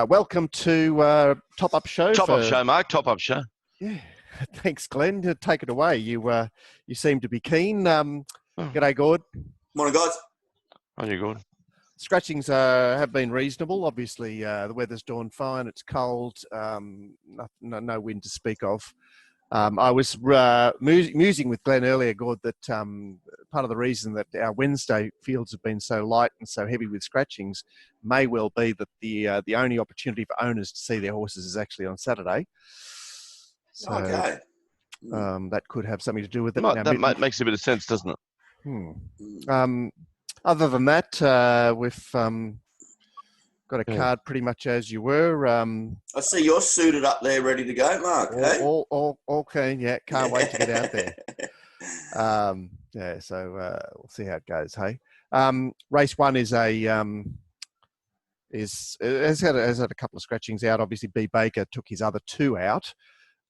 Welcome to Top-Up Show. Top-Up Show, Mark. Top-Up Show. Yeah. Thanks, Glenn. Take it away. You seem to be keen. G'day, Gord. Morning, guys. How are you, Gord? Scratchings have been reasonable. Obviously, the weather's dawned fine. It's cold. No wind to speak of. I was musing with Glenn earlier, Gord, that part of the reason that our Wednesday fields have been so light and so heavy with scratchings may well be that the only opportunity for owners to see their horses is actually on Saturday. So, okay. That could have something to do with it. That makes a bit of sense, doesn't it? Other than that, we've got a card pretty much as you were. I see you're suited up there, ready to go, Mark. All keen. Yeah, can't wait to get out there. So we'll see how it goes. Hey, race one is has had a couple of scratchings out. Obviously, B Baker took his other two out,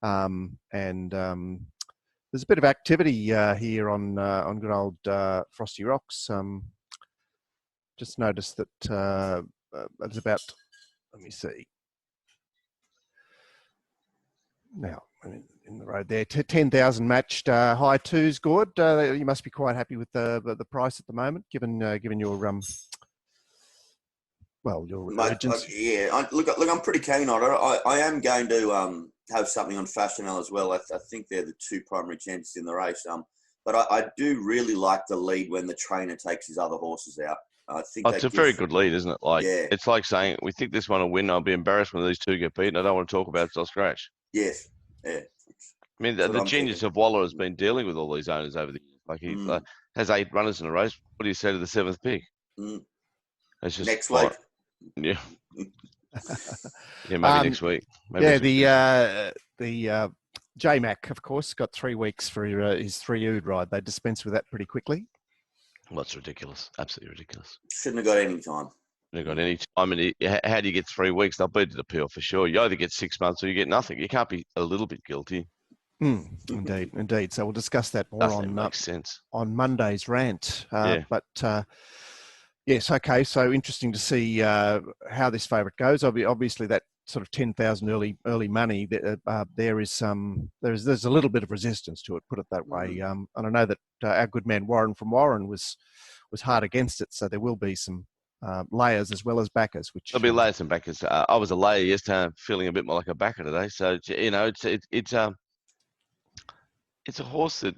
and there's a bit of activity here on good old Frosty Rocks. Just noticed that it's about. Let me see. Now, in the road there, 10,000 matched high twos. Good. You must be quite happy with the price at the moment, given your your urgency. Look, I'm pretty keen on it. I am going to have something on Fashionel as well. I think they're the two primary chances in the race. But I do really like the lead when the trainer takes his other horses out. I think it's a very good lead, isn't it? It's like saying we think this one will win. I'll be embarrassed when these two get beaten. I don't want to talk about it, so I'll scratch. Yes, yeah. I mean, the genius of Waller has been dealing with all these owners over the years. Like he has 8 runners in a race. What do you say to the 7th pick? It's just next week. Yeah. Yeah, maybe next week. The J-Mac, of course, got 3 weeks for his 3-ood ride. They dispense with that pretty quickly. Well, that's ridiculous. Absolutely ridiculous. Shouldn't have got any time. Shouldn't have got any time. And how do you get 3 weeks? They'll beat it appeal for sure. You either get 6 months or you get nothing. You can't be a little bit guilty. Indeed. So we'll discuss that more makes sense. On Monday's rant. Yeah. But yes, okay. So interesting to see how this favourite goes. Obviously, that sort of 10,000 early money. There's a little bit of resistance to it. Put it that way. And I know that our good man Warren from Warren was hard against it. So there will be some layers as well as backers. There'll be layers and backers. I was a layer yesterday. I'm feeling a bit more like a backer today. So it's a horse that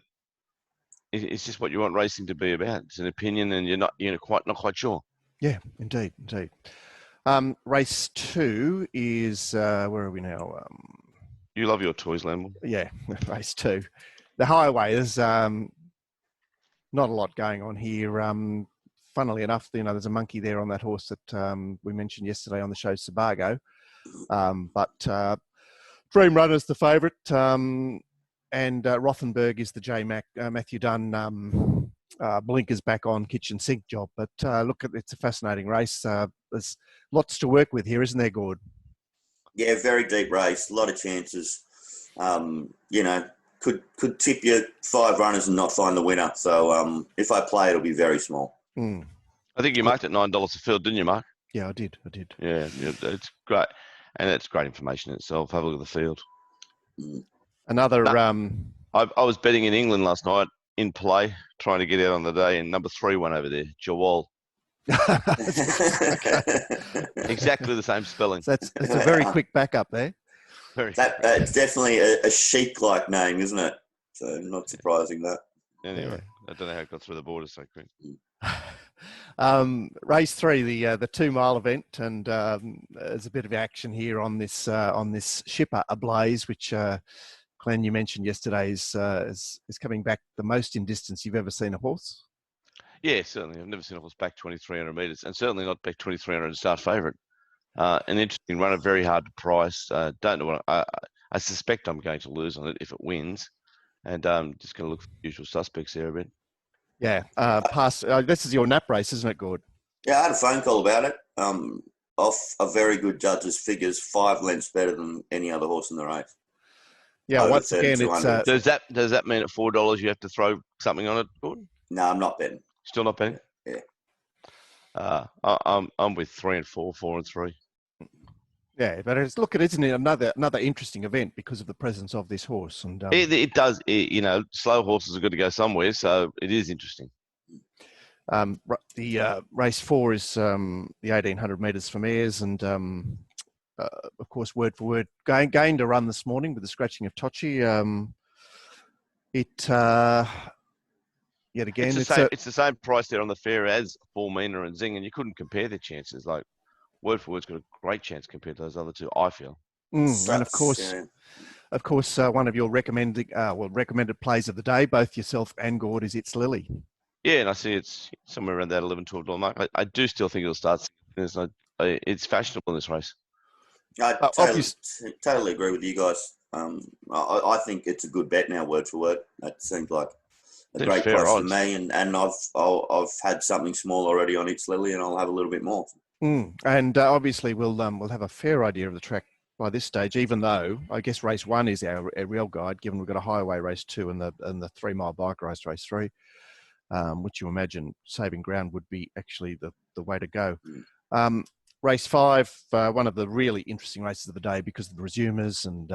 it's just what you want racing to be about. It's an opinion, and you're not quite sure. Yeah, indeed. Race 2 is where are we now? You love your toys, Lamb. Yeah, race 2. The highway. There's not a lot going on here. Funnily enough, there's a monkey there on that horse that we mentioned yesterday on the show, Sebago. But Dream Runner's the favourite, and Rothenberg is the J-Mac. Matthew Dunn blinkers back on kitchen sink job. But look, it's a fascinating race. There's lots to work with here, isn't there, Gord? Yeah, very deep race. A lot of chances. Could tip you 5 runners and not find the winner. So if I play, it'll be very small. I think you marked at $9 a field, didn't you, Mark? Yeah, I did. Yeah, it's great. And it's great information itself. Have a look at the field. Another... I was betting in England last night in play, trying to get out on the day, and number 3 went over there, Jawal. Exactly the same spelling. So it's a very quick backup there. It's definitely a chic-like name, isn't it? So not surprising that. Anyway, I don't know how it got through the border so quick. Race 3, the 2-mile event, and there's a bit of action here on this shipper Ablaze, which Glenn, you mentioned yesterday is coming back the most in distance you've ever sseen a horse. Yeah, certainly. I've never seen a horse back 2,300 metres, and certainly not back 2,300 and start favourite. An interesting runner, very hard to price. Don't know what I suspect I'm going to lose on it if it wins, and just going to look for the usual suspects there a bit. Yeah, this is your nap race, isn't it, Gord? Yeah, I had a phone call about it. Off a very good judge's figures, 5 lengths better than any other horse in the race. Yeah, once again, it's does that mean at $4 you have to throw something on it, Gordon? No, I'm not betting. Still not betting? Yeah. I'm with 3 and 4, 4 and 3. Yeah, but isn't it another interesting event because of the presence of this horse? And It does. Slow horses are good to go somewhere, so it is interesting. The race 4 is the 1800 metres for mares, and of course, word for word, gained a run this morning with the scratching of Tochi. Yet again, it's the same price there on the fair as Formina and Zing, and you couldn't compare their chances. Like word for word's got a great chance compared to those other two, I feel. And of course, one of your recommended plays of the day, both yourself and Gord, is It's Lily. Yeah, and I see it's somewhere around that $11, $12 mark. I do still think it'll start. It's fashionable in this race. I totally agree with you guys. I think it's a good bet now, word for word. That seems like a great price for me, and I've had something small already on It's Lily, and I'll have a little bit more. And obviously we'll have a fair idea of the track by this stage, even though I guess race 1 is our real guide, given we've got a highway race 2 and the 3 mile bike race 3, which you imagine saving ground would be actually the way to go. Race 5, one of the really interesting races of the day because of the resumers, and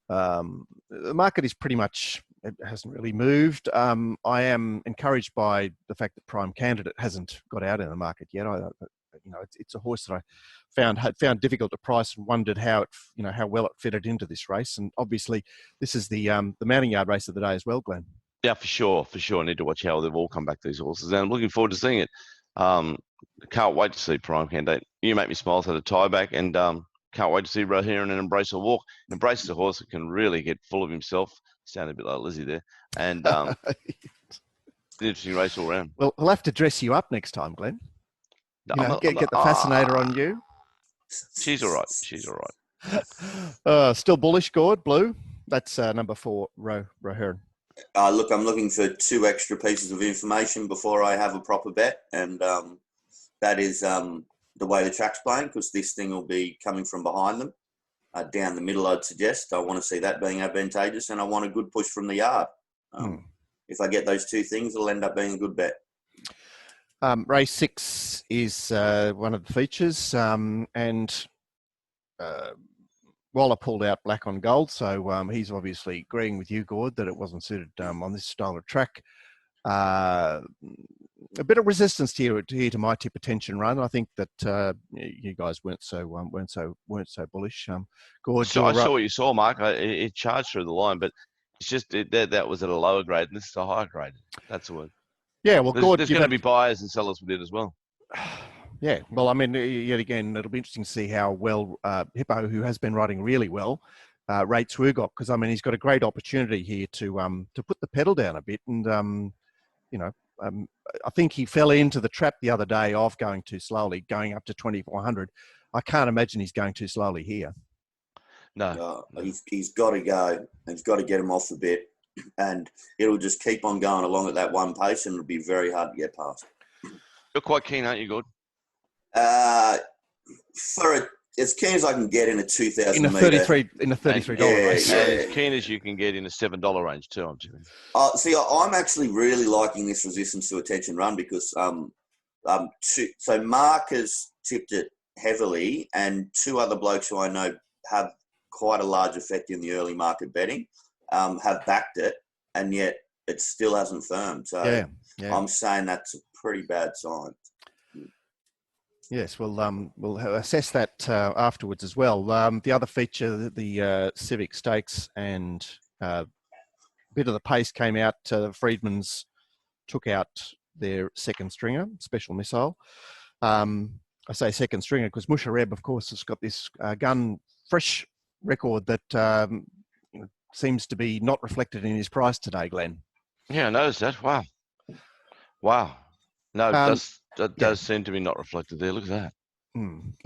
the market is pretty much, it hasn't really moved. I am encouraged by the fact that Prime Candidate hasn't got out in the market yet. It's a horse that I found difficult to price and wondered how well it fitted into this race. And obviously, this is the mounting yard race of the day as well, Glenn. Yeah, for sure. I need to watch how they've all come back, these horses, and I'm looking forward to seeing it. Can't wait to see Prime Candidate. You make me smile at a tie back, and can't wait to see Rosehill and Embrace a Walk. Embrace is a horse that can really get full of himself. Sounded a bit like Lizzie there, and it's an interesting race all round. Well, we'll have to dress you up next time, Glenn. Get the fascinator on you. She's all right. Still bullish, Gord, blue. That's number 4, Rohearn. Look, I'm looking for 2 extra pieces of information before I have a proper bet, and that is the way the track's playing, because this thing will be coming from behind them, down the middle, I'd suggest. I want to see that being advantageous, and I want a good push from the yard. If I get those 2 things, it'll end up being a good bet. Race 6 is one of the features, and Waller pulled out black on gold, so he's obviously agreeing with you, Gord, that it wasn't suited on this style of track. A bit of resistance here to my tip attention run. I think that you guys weren't so bullish. Gord, so I saw what you saw, Mark. It charged through the line, but it's just that was at a lower grade, and this is a higher grade. That's the word. Yeah, well, Gord, there's going to be buyers and sellers with it as well. Yeah, well, I mean, yet again, it'll be interesting to see how well Hippo, who has been riding really well, rates Wugok, because I mean, he's got a great opportunity here to put the pedal down a bit, and I think he fell into the trap the other day of going too slowly, going up to 2,400. I can't imagine he's going too slowly here. No. He's got to go. He's got to get him off a bit, and it'll just keep on going along at that one pace, and it'll be very hard to get past. You're quite keen, aren't you, Gord? For as keen as I can get in a 2,000 in a $33 race. Yeah. As keen as you can get in a $7 range too, I'm assuming. See, I'm actually really liking this resistance to attention run because so Mark has tipped it heavily, and 2 other blokes who I know have quite a large effect in the early market betting have backed it, and yet it still hasn't firmed. So yeah. I'm saying that's a pretty bad sign. Yes, we'll assess that afterwards as well. The other feature, the Civic Stakes, and a bit of the pace came out. Freedman's took out their second stringer, Special Missile. I say second stringer because Mushareb, of course, has got this gun fresh record that seems to be not reflected in his price today, Glenn. Yeah, I noticed that. Wow. No, it does seem to be not reflected there. Look at that.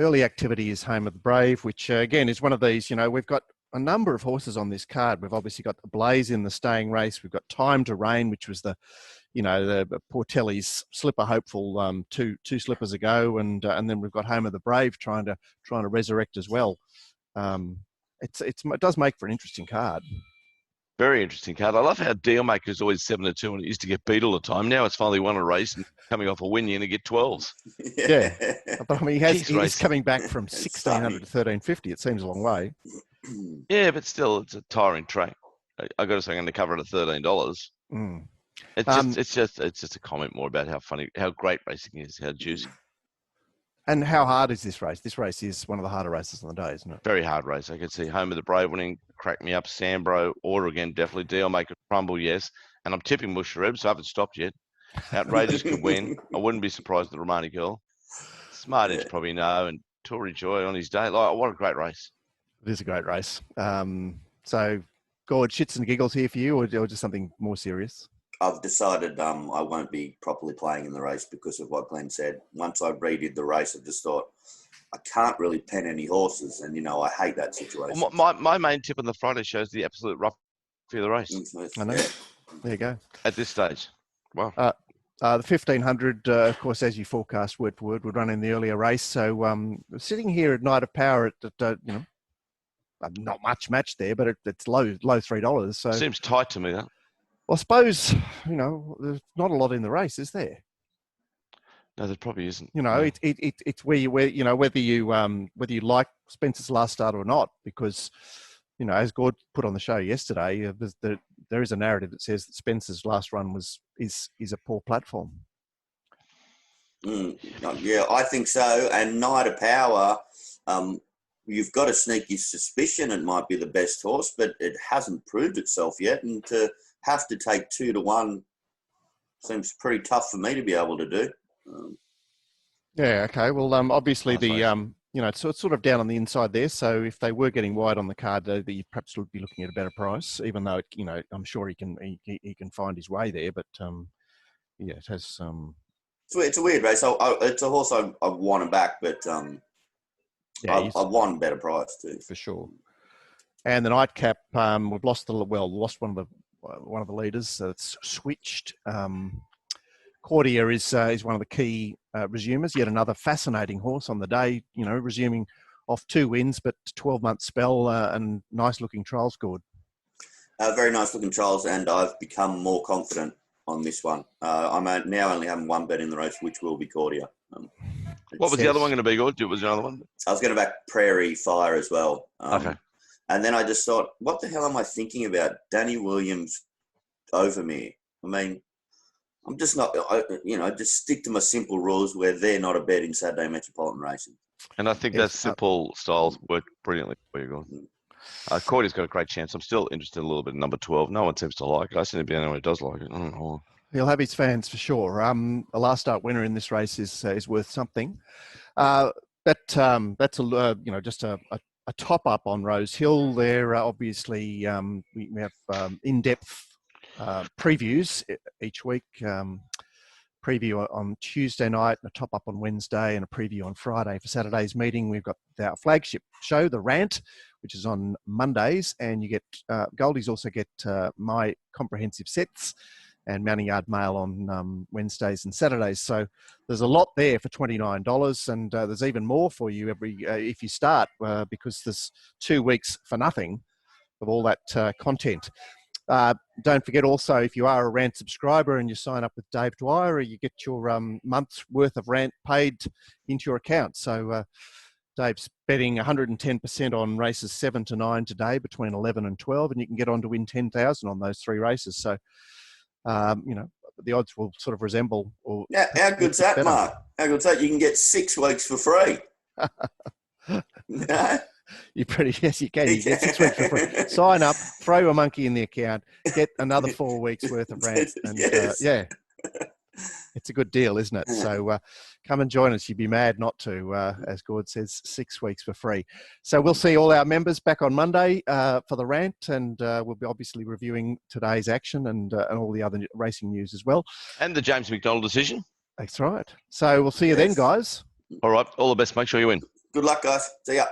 Early activity is Home of the Brave, which again is one of these, we've got a number of horses on this card. We've obviously got the Blaze in the staying race. We've got Time to Reign, which was the Portelli's slipper hopeful two slippers ago. And then we've got Home of the Brave trying to resurrect as well. It does make for an interesting card. Very interesting card. I love how Dealmaker is always 7-2 and it used to get beat all the time. Now it's finally won a race and coming off a win, you're going to get 12s. Yeah. But I mean, he's racing. coming back from 1600 to 1350. It seems a long way. Yeah, but still, it's a tiring track. I got to say, I'm going to cover it at $13. Mm. It's just a comment more about how great racing is, how juicy. And how hard is this race? This race is one of the harder races on the day, isn't it? Very hard race. I could see Home of the Brave winning, Crack Me Up, Sambro, Order again, definitely. Dealmaker, Crumble, yes. And I'm tipping Mushareb, so I haven't stopped yet. Outrageous could win. I wouldn't be surprised at the Romani Girl. Smart Edge probably no, and Tory Joy on his day. Like, what a great race. It is a great race. So, Gord, shits and giggles here for you, or just something more serious? I've decided I won't be properly playing in the race because of what Glenn said. Once I redid the race, I just thought, I can't really pen any horses, and, I hate that situation. Well, my main tip on the Friday show is the absolute rough for the race. I know. Yeah. There you go. At this stage. Wow. The 1500, of course, as you forecast word for word, would run in the earlier race. So sitting here at Night of Power at not much match there, but it's low $3. So seems tight to me, that. Well, I suppose, there's not a lot in the race, is there? No, there probably isn't. It's whether you like Spencer's last start or not, because, as Gord put on the show yesterday, there is a narrative that says that Spencer's last run is a poor platform. Yeah, I think so. And Night of Power, you've got a sneaky suspicion it might be the best horse, but it hasn't proved itself yet. And to have to take 2-1 seems pretty tough for me to be able to do. Yeah. Okay. Well, obviously it's sort of down on the inside there. So if they were getting wide on the card, you perhaps would be looking at a better price. Even though I'm sure he can find his way there. But it has. It's a weird race. It's a horse I want to back, but I want a better price too, for sure. And the nightcap, we've lost one of the leaders. It's switched. Cordia is one of the key resumers. Yet another fascinating horse on the day. Resuming off 2 wins, but 12-month spell and nice-looking trial scored. Very nice-looking trials, and I've become more confident on this one. I'm now only having one bet in the race, which will be Cordia. What was the other one going to be, Gord? Was there another one? I was going to back Prairie Fire as well. Okay. And then I just thought, what the hell am I thinking about? Danny Williams over me. I mean, I'm just not, just stick to my simple rules where they're not a bet in Saturday Metropolitan Racing. And I think that simple styles work brilliantly for you, Gordon. Cordy's got a great chance. I'm still interested a little bit in number 12. No one seems to like it. I seem to be the only one who does like it. I don't know. He'll have his fans for sure. A last start winner in this race is worth something. That's just a top-up on Rosehill. There, obviously, we have in-depth previews each week. Preview on Tuesday night, and a top-up on Wednesday, and a preview on Friday. For Saturday's meeting, we've got our flagship show, The Rant, which is on Mondays, and you get Goldies also get my comprehensive sets and Mounting Yard Mail on Wednesdays and Saturdays. So there's a lot there for $29, and there's even more for you if you start, because there's 2 weeks for nothing of all that content. Don't forget also, if you are a Rant subscriber and you sign up with Dave Dwyer, you get your month's worth of Rant paid into your account. So Dave's betting 110% on races 7 to 9 today between 11 and 12, and you can get on to win 10,000 on those 3 races. So, the odds will sort of resemble. How good's that, Mark? How good's that? You can get 6 weeks for free. No? Yes, you can. You get 6 weeks for free. Sign up, throw a monkey in the account, get another 4 weeks worth of Rant. And yes. It's a good deal, isn't it? So come and join us. You'd be mad not to, as Gord says, 6 weeks for free. So we'll see all our members back on Monday for the Rant, and we'll be obviously reviewing today's action and all the other racing news as well. And the James McDonald decision. That's right. So we'll see you then, guys. All right. All the best. Make sure you win. Good luck, guys. See ya.